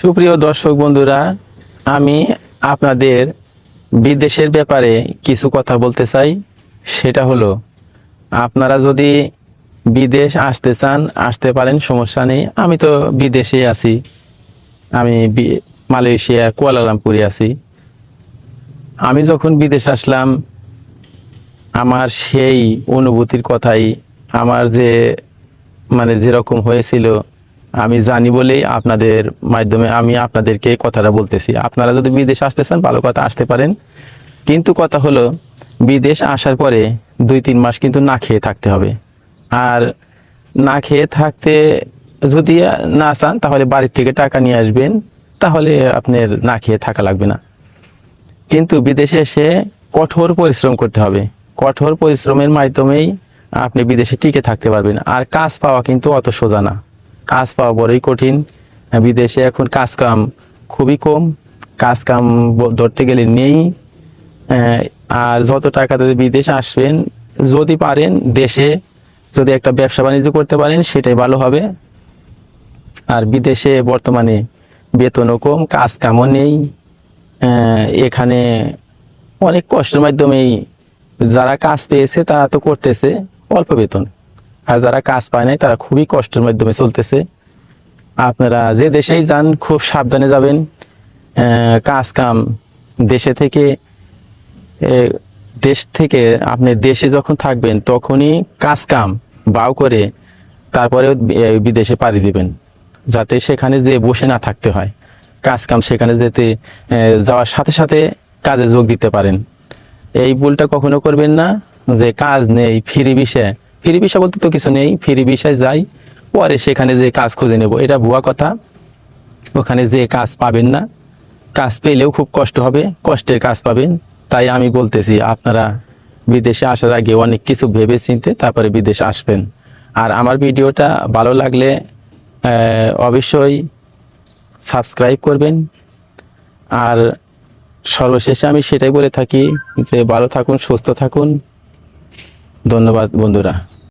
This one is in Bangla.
সুপ্রিয় দর্শক বন্ধুরা, আমি আপনাদের বিদেশের ব্যাপারে কিছু কথা বলতে চাই। সেটা হলো, আপনারা যদি বিদেশ আসতে চান আসতে পারেন, সমস্যা নেই। আমি তো বিদেশে আছি, আমি মালয়েশিয়া কুয়ালালামপুরে আছি। আমি যখন বিদেশ আসলাম, আমার সেই অনুভূতির কথাই আমার যে যেরকম হয়েছিল আমি জানি বলেই আপনাদের মাধ্যমে আমি আপনাদেরকে কথাটা বলতেছি। আপনারা যদি বিদেশ আসতে চান ভালো কথা, আসতে পারেন। কিন্তু কথা হলো, বিদেশ আসার পরে 2-3 মাস কিন্তু না খেয়ে থাকতে হবে। আর না খেয়ে থাকতে যদি না চান, তাহলে বাড়ির থেকে টাকা নিয়ে আসবেন, তাহলে আপনার না খেয়ে থাকা লাগবে না। কিন্তু বিদেশে এসে কঠোর পরিশ্রম করতে হবে। কঠোর পরিশ্রমের মাধ্যমেই আপনি বিদেশে টিকে থাকতে পারবেন। আর কাজ পাওয়া কিন্তু অত সোজা না, কাজ পাওয়া বড়ই কঠিন। বিদেশে এখন কাজ কাম খুবই কম, কাজ কাম ধরতে গেলে নেই। আর যত টাকা দিয়ে বিদেশে আসবেন, যদি পারেন দেশে যদি একটা ব্যবসা বাণিজ্য করতে পারেন, সেটাই ভালো হবে। আর বিদেশে বর্তমানে বেতনও কম, কাজ কামও নেই। এখানে অনেক কষ্টের মাধ্যমেই যারা কাজ পেয়েছে তারা তো করতেছে অল্প বেতন, আর যারা কাজ পায় নাই তারা খুবই কষ্টের মাধ্যমে চলতেছে। আপনারা যে দেশেই যান খুব সাবধানে যাবেন। কাজ কাম দেশে থেকে দেশ থেকে আপনি দেশে যখন থাকবেন তখনই কাজ কাম বাও করে তারপরে বিদেশে পাড়ি দিবেন, যাতে সেখানে যে বসে না থাকতে হয়। কাজ কাম সেখানে যেতে যাওয়ার সাথে সাথে কাজে যোগ দিতে পারেন। এই ভুলটা কখনো করবেন না যে কাজ নেই, ফ্রি ভিসা। ফ্রি ভিসা বলতে তো কিছু নেই, ফ্রি ভিসায় যাই পরে সেখানে যে কাজ খুঁজে নেব, এটা ভুয়া কথা। ওখানে যে কাজ পাবেন না, কাজ পেলেও খুব কষ্ট হবে, কষ্টের কাজ পাবেন। তাই আমি বলতেছি, আপনারা বিদেশে আসার আগে অনেক কিছু ভেবে চিনতে তারপরে বিদেশে আসবেন। আর আমার ভিডিওটা ভালো লাগলে অবশ্যই সাবস্ক্রাইব করবেন। আর সর্বশেষে আমি সেটাই বলে থাকি যে ভালো থাকুন, সুস্থ থাকুন। ধন্যবাদ বন্ধুরা।